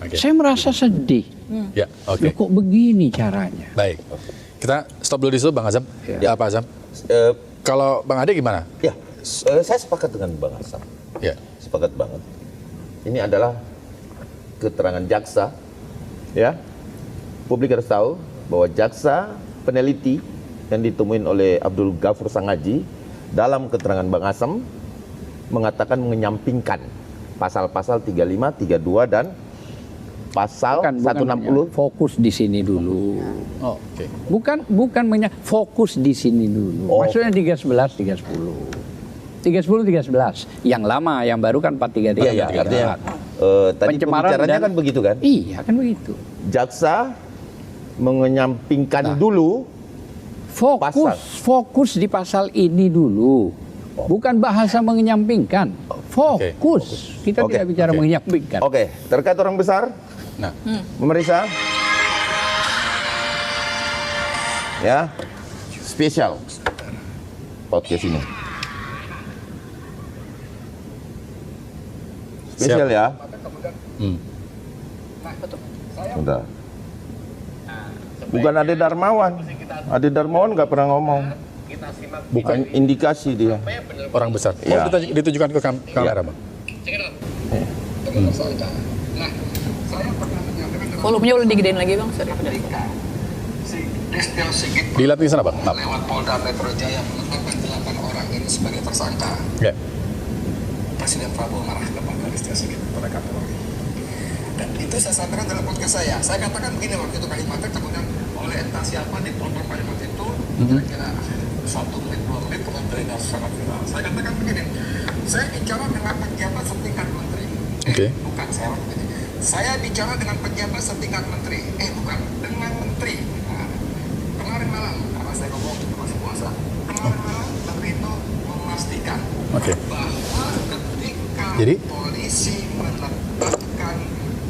Saya merasa sedih. Ya, oke. Loh, kok begini caranya? Baik. Kita stop dulu di situ, Bang Azam. Ya, Pak Azam. Kalau Bang Ade gimana? Ya, saya sepakat dengan Bang Azam. Ya. Sepakat banget. Ini adalah keterangan jaksa. Ya, publik harus tahu bahwa jaksa peneliti yang ditemuin oleh Abdul Ghafur Sang Haji dalam keterangan Bang Azam mengatakan menyampingkan pasal-pasal 35, 32 dan pasal 160. Fokus di sini dulu. Oh, oke. Bukan fokus di sini dulu. Maksudnya 311, 310. 311. Yang lama, yang baru kan 433. Iya, artinya tadi pembicaranya kan begitu kan? Iya, kan begitu. Jaksa menyampingkan dulu fokus di pasal ini dulu. Bukan bahasa menyampingkan. Fokus. Kita tidak bicara menyampingkan. Oke, terkait orang besar. Nah, Memeriksa. ya. Spesial podcast ini. Spesial ya. Udah. Bukan Ade Darmawan. Ade Darmawan nggak pernah ngomong. Bukan indikasi dia. Orang besar. Ya. Oh, ditujukan ke kamera, Bang. Volumenya boleh digedein lagi Bang, sorry. Dilihat di sana, Bang. Maaf. Lewat Polda Metro Jaya menetapkan 8 orang ini sebagai tersangka. Ya. Presiden Prabowo marah kepada Listio Sigit kepada Kapolri. Dan itu saya sampaikan dalam podcast saya. Saya katakan begini waktu itu kalimatnya kemudian oleh entah siapa dipotong kalimat itu kira-kira 1 menit 2 menit kemudian beredar sangat viral. Saya katakan begini, saya bicara dengan pejabat setingkat menteri. Oke. Bukan saya begini. Saya bicara dengan pejabat setingkat menteri. Bukan dengan menteri. Nah, kemarin malam karena saya ngomong itu masih puasa. Kemarin malam menteri itu memastikan bahwa ketika Jadi? polisi menetapkan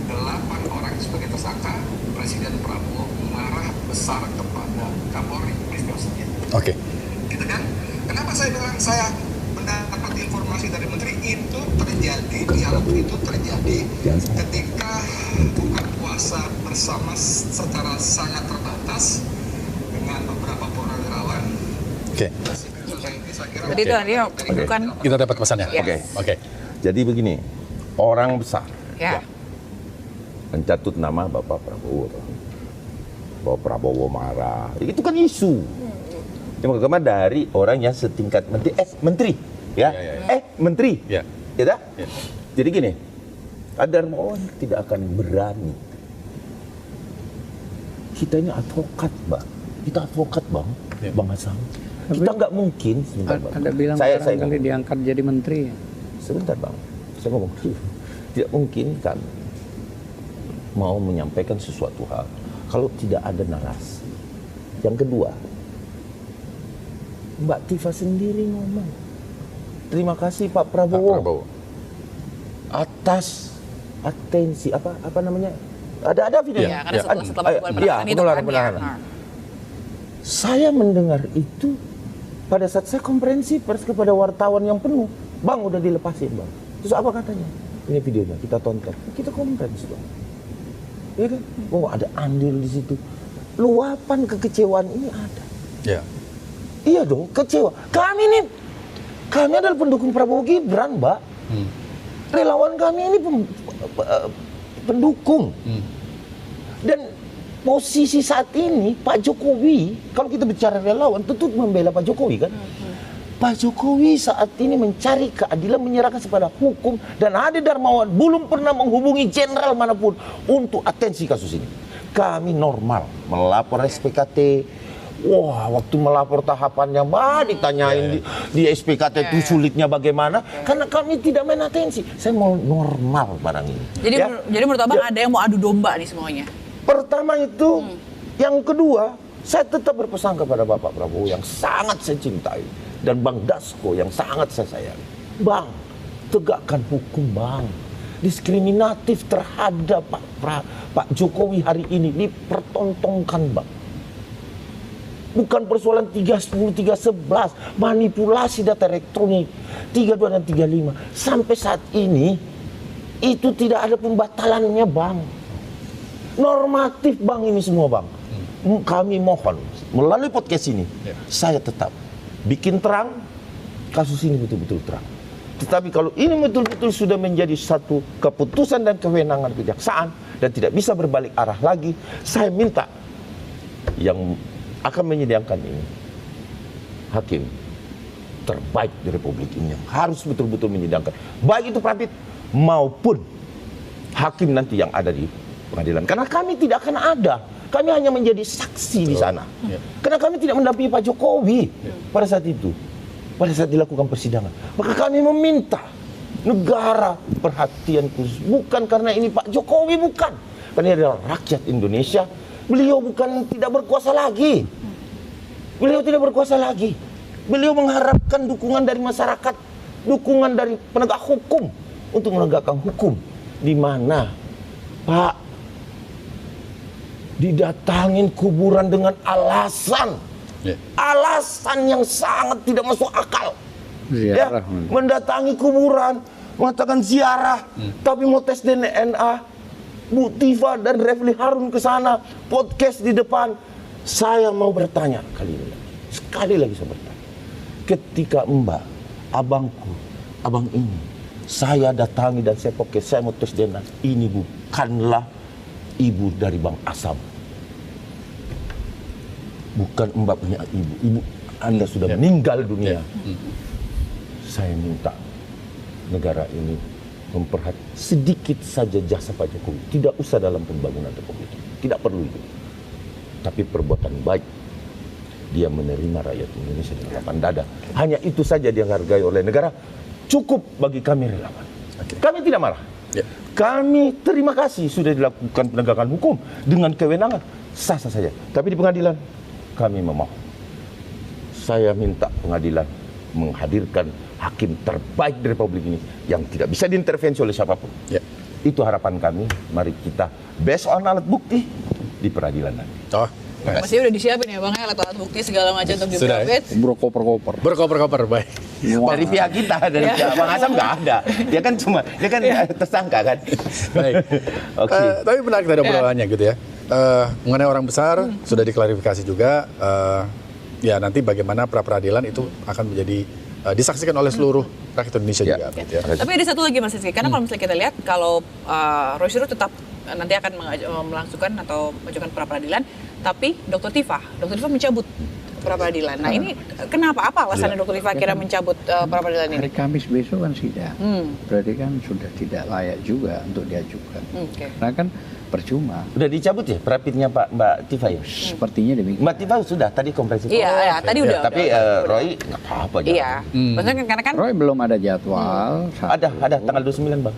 8 orang sebagai tersangka, Presiden Prabowo marah besar kepada Kapolri Listio Sigit. Oke. Gitu kan? Kenapa saya bilang saya mendapat informasi dari menteri itu terjadi, dialog itu terjadi ketika buka puasa bersama secara sangat terbatas dengan beberapa purnawirawan. Oke. Jadi itu dia bukan Kita dapat pesannya. Oke. Jadi begini, orang besar ya. mencatut nama Bapak Prabowo. Bapak Prabowo marah. Itu kan isu. Cuma dari orang yang setingkat menteri. Menteri. Ya. Menteri. Ya. Ya. Jadi gini, Ade Darmawan tidak akan berani. Kita ini advokat, Bang. Kita advokat, Bang. Ya. Bang Hasan. Kita nggak mungkin. Sebentar, Bang. Ada bilang saya kali diangkat jadi menteri. Sebentar, Bang. Saya ngomong dulu. Tidak mungkin kan mau menyampaikan sesuatu hal kalau tidak ada narasi. Yang kedua, Mbak Tifa sendiri ngomong, terima kasih Pak Prabowo, atas atensi apa namanya? Ada videonya. Iya, karena setelah pengeluaran penahanan. Saya mendengar itu pada saat saya konferensi pers kepada wartawan yang penuh, Bang udah dilepasin Bang. Terus apa katanya? Ini videonya kita tonton, kita konferensi Bang. Ya kan? Oh ada andil di situ. Luapan kekecewaan ini ada. Ya. Iya dong, kecewa. Kami adalah pendukung Prabowo Gibran, Mbak. Relawan kami ini pendukung. Dan posisi saat ini Pak Jokowi, kalau kita bicara relawan, tentu membela Pak Jokowi kan. Pak Jokowi saat ini mencari keadilan, menyerahkan kepada hukum, dan Ade Darmawan belum pernah menghubungi jenderal manapun untuk atensi kasus ini. Kami normal melapor SPKT. Wah, waktu melapor tahapannya, ditanyain di SPKT itu sulitnya bagaimana? Karena kami tidak main atensi. Saya mau normal barang ini. Jadi menurut Abang ada yang mau adu domba nih semuanya? Pertama itu, yang kedua, saya tetap berpesan kepada Bapak Prabowo yang sangat saya cintai dan Bang Dasko yang sangat saya sayangi. Bang, tegakkan hukum, Bang. Diskriminatif terhadap Pak Jokowi hari ini dipertontonkan, Bang. Bukan persoalan 310, 311, manipulasi data elektronik, 32 dan 35. Sampai saat ini, itu tidak ada pembatalannya, Bang. Normatif, Bang, ini semua, Bang. Kami mohon, melalui podcast ini, saya tetap bikin terang, kasus ini betul-betul terang. Tetapi kalau ini betul-betul sudah menjadi satu keputusan dan kewenangan kejaksaan, dan tidak bisa berbalik arah lagi, saya minta yang akan menyidangkan ini hakim terbaik di Republik ini yang harus betul-betul menyidangkan, baik itu Pradit maupun hakim nanti yang ada di pengadilan. Karena kami tidak akan ada, kami hanya menjadi saksi di sana. Karena kami tidak mendampingi Pak Jokowi pada saat itu, pada saat dilakukan persidangan. Maka kami meminta negara perhatian khusus, bukan karena ini Pak Jokowi, bukan, karena ini adalah rakyat Indonesia. Beliau bukan tidak berkuasa lagi. Beliau tidak berkuasa lagi. Beliau mengharapkan dukungan dari masyarakat, dukungan dari penegak hukum untuk menegakkan hukum. Di mana Pak didatangin kuburan dengan alasan yang sangat tidak masuk akal. Ziarah. Mendatangi kuburan, mengatakan ziarah, tapi mau tes DNA. Bu Tifa dan Refli Harun ke sana, podcast di depan. Saya mau bertanya sekali lagi saya bertanya. Ketika Mbak, abangku, abang ini, saya datangi dan saya podcast, saya mau tes DNA. Ini bukanlah ibu dari Bang Asam. Bukan Mbak punya ibu. Ibu Anda sudah meninggal dunia. Saya minta negara ini memperhatikan sedikit saja jasa Pak Jokowi. Tidak usah dalam pembangunan Republik. Tidak perlu itu. Tapi perbuatan baik. Dia menerima rakyat Indonesia dengan lapang dada. Hanya itu saja dia hargai oleh negara. Cukup bagi kami relawan. Kami tidak marah. Kami terima kasih sudah dilakukan penegakan hukum dengan kewenangan. Sah-sah saja. Tapi di pengadilan kami memohon. Saya minta pengadilan menghadirkan hakim terbaik di Republik ini yang tidak bisa diintervensi oleh siapapun. Itu harapan kami. Mari kita based on alat bukti di peradilan nanti. Masih udah disiapin ya Bang ya, alat bukti segala macam untuk diproses. Berkoper-koper, baik. Dari pihak kita, dari pihak Bang Asam nggak ada. Dia kan tersangka kan. Baik. Tapi menarik tadi obrolannya gitu ya. Mengenai orang besar sudah diklarifikasi juga. Ya nanti bagaimana pra peradilan itu akan menjadi disaksikan oleh seluruh rakyat Indonesia juga. Gitu ya. Tapi ada satu lagi Mas Rizky, karena kalau misalnya kita lihat kalau Roy Suryo tetap nanti akan melangsungkan atau mengajukan pra peradilan, tapi Dr. Tifa mencabut pra peradilan. Nah ini kenapa? Apa alasannya Dr. Tifa kira mencabut pra peradilan ini? Hari Kamis besok kan sidang. Berarti kan sudah tidak layak juga untuk diajukan. Karena kan percuma. Udah dicabut ya perapitnya Mbak Tifa ya? Sepertinya demikian. Mbak Tifa sudah tadi kompresi. Iya, tadi udah. Tapi Roy nggak apa-apa. Iya. Maksudnya karena kan Roy belum ada jadwal. Ada tanggal 29 Bang.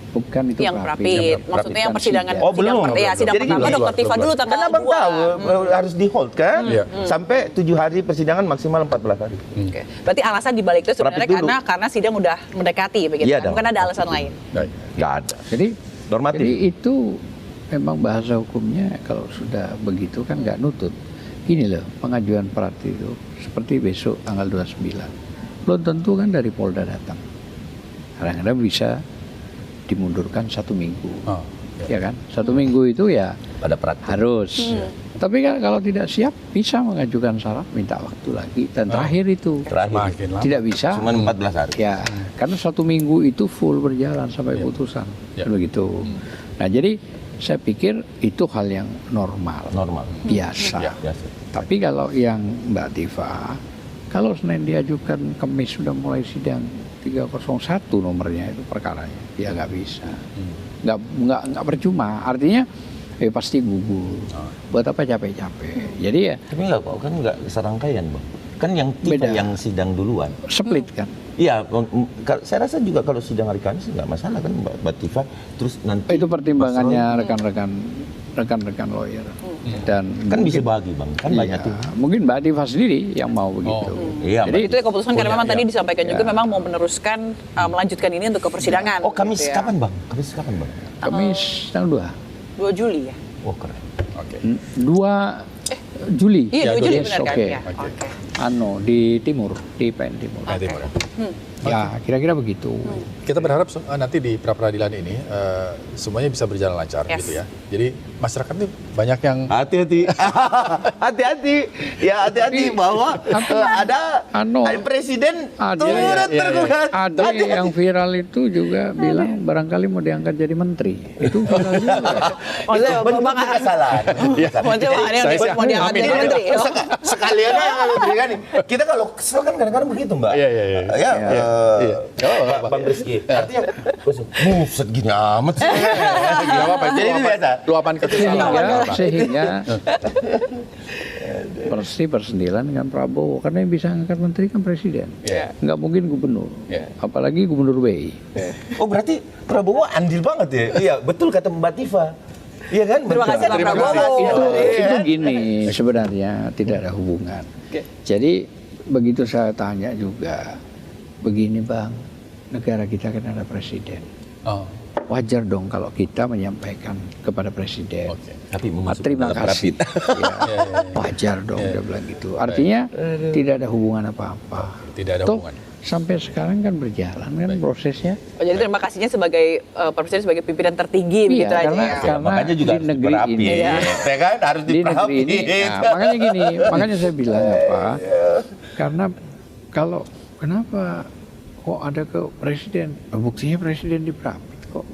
Bukan itu yang Prapit. Maksudnya yang persidangan. Oh belum. Iya, sidang pertama Dr. Tifa dulu tanggal 2. Karena Abang tahu harus di hold kan? Sampai 7 hari persidangan maksimal 14 hari. Oke. Berarti alasan dibalik itu sebenarnya karena sidang udah mendekati begitu. Iya, Bukan ada alasan lain. Nggak ada. Jadi normatif. Jadi itu memang bahasa hukumnya kalau sudah begitu kan nggak nutut. Gini loh, pengajuan Prati itu seperti besok tanggal 29. Belum tentu kan dari Polda datang. Kadang-kadang bisa dimundurkan 1 minggu. Ya kan? 1 minggu itu ya pada Prati harus. Tapi kan kalau tidak siap bisa mengajukan syarat minta waktu lagi. Dan terakhir itu tidak bisa. Cuma 14 hari. Ya, karena 1 minggu itu full berjalan sampai putusan. Begitu. Nah jadi saya pikir itu hal yang normal. Biasa. Tapi kalau yang Mbak Tifa, kalau Senin diajukan, Kamis sudah mulai sidang 301 nomornya itu perkaranya, ya nggak bisa. Nggak percuma. Artinya pasti gugur. Buat apa capek-capek. Jadi ya. Tapi nggak kok, kan nggak serangkaian Bang. Kan yang Tifa yang sidang duluan. Split kan. Iya, saya rasa juga kalau sidang hari Kamis nggak masalah kan Mbak Tifa. Terus nanti itu pertimbangannya rekan-rekan lawyer. Dan kan bisa bagi Bang, kan banyak tim. Mungkin Mbak Tifa sendiri yang mau begitu. Iya. Jadi itu keputusan karena memang tadi disampaikan juga memang mau meneruskan melanjutkan ini untuk ke persidangan. Oh Kamis gitu ya. Kapan Bang? Kamis tanggal 2 Juli ya. Oh keren. Oke. 2 Juli. Iya 2 Juli benar kan? Oke. Ya. Di timur, di PN Timur. Ya kira-kira begitu. Kita berharap nanti di pra peradilan ini semuanya bisa berjalan lancar gitu ya. Jadi masyarakat ini banyak yang hati-hati, hati-hati bahwa ada presiden turut tergugat. Ada yang viral itu juga bilang barangkali mau diangkat jadi menteri. Itu viral juga. Bentuk kesalahan. Mau diangkat jadi menteri. Sekalian menteri kan. Kita kalau kesel kan kadang-kadang begitu Mbak. Iya. Bang Rizky. Artinya, buset gini amat sih. Jadi ini biasa. Luapan kekesalan. Sehingga pasti bersendilan dengan Prabowo. Karena yang bisa angkat menteri kan presiden. Nggak mungkin gubernur. Apalagi gubernur BI. Oh berarti Prabowo andil banget ya? Iya betul kata Mbak Tifa. Iya kan? Terima kasih Pak Prabowo. Itu gini sebenarnya tidak ada hubungan. Jadi begitu saya tanya juga, begini Bang, negara kita kan ada presiden. wajar dong kalau kita menyampaikan kepada presiden. Oke. Tapi memasuk Terima dalam kasih. rapid. Ya, wajar dong dia bilang gitu. Artinya tidak ada hubungan apa-apa. Tidak ada Toh, hubungan. sampai sekarang kan berjalan kan prosesnya. Oh, jadi terima kasihnya sebagai Pak Presiden sebagai pimpinan tertinggi Iya, begitu aja karena- ya. karena Makanya juga di harus negeri diperapit. ini, Ya kan? Harus Di negeri diperapit. ini, nah, makanya gini, makanya saya bilang apa? Karena kalau kenapa kok ada ke presiden? Buktinya presiden diperapit kok.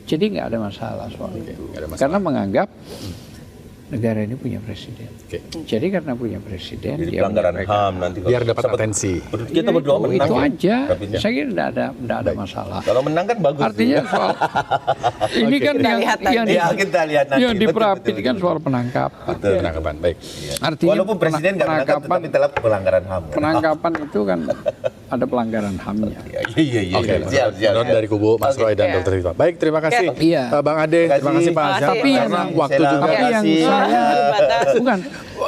Jadi nggak ada masalah soal itu. nggak ada masalah. Karena menganggap negara ini punya presiden. Oke. Jadi karena punya presiden, Jadi dia pelanggaran menyampaikan. HAM nanti. Biar dapat atensi. Kita berdoa menang. itu ya, aja. rapidnya. Saya kira nggak ada masalah. Kalau menang kan bagus. Artinya juga. soal ini kan Kita lihat nanti. Ya, kita lihat nanti. yang Betul, diperapit betul, kan betul. soal penangkapan. Betul. Penangkapan, baik. Artinya Walaupun presiden nggak menangkap, penangkapan tetapi telah pelanggaran HAM. penangkapan itu kan ada pelanggaran HAM-nya. Iya. Oke, Siap. menurut dari kubu Mas Roy dan Iya. Dr. Tifah. Baik, terima kasih. Iya. Bang Ade, terima kasih Pak Azhar. Tapi Karena yang- waktu Selamat. juga. Tapi yang kasih. saya Terbatas. bukan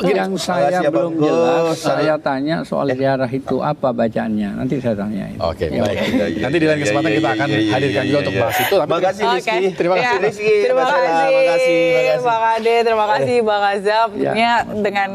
yang saya Makasih ya, belum Bang jelas, Gus. saya tanya soal ziarah itu apa bacaannya. Nanti saya tanyain. Oke, Ya, baik. Iya, iya, Nanti di lain iya, kesempatan iya, kita iya, akan iya, iya, hadirkan iya, juga iya, untuk iya. bahas itu. Tapi Makasih Oke. Rizky. Terima kasih, Ya. Rizky. Terima kasih. Makasih. Bang Ade, terima kasih Bang Azhar. Ya. Tentunya dengan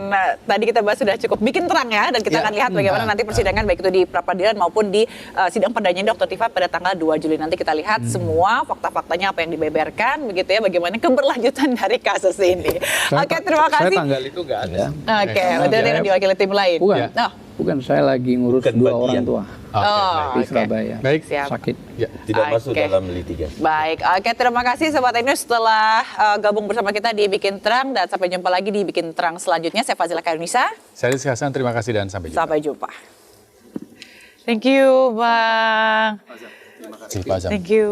tadi kita bahas sudah cukup bikin terang ya, dan kita Ya. akan lihat bagaimana nanti persidangan baik itu di pra-peradilan maupun di sidang perdana Dr. Tifah pada tanggal 2 Juli nanti. Kita lihat semua fakta-faktanya apa yang dibeberkan begitu ya, bagaimana keberlanjutan dari kasus ini. Oke, terima Saya kasih. tanggal itu nggak ada. Oke, berarti nanti diwakili tim lain. Bukan, Oh, bukan saya lagi ngurus Bukan dua bagian. orang tua Oke, baik. di oke. Surabaya. Baik. Siap. Sakit. Ya. Tidak masuk Oke. dalam litigasi. Baik, oke, terima kasih Sobat News setelah gabung bersama kita di Bikin Terang, dan sampai jumpa lagi di Bikin Terang selanjutnya. Saya Fazila Kairunisa, Saya Rizky Hasan, terima kasih dan sampai jumpa. sampai jumpa. Thank you Bang, Terima kasih, Pak Azhar. thank you.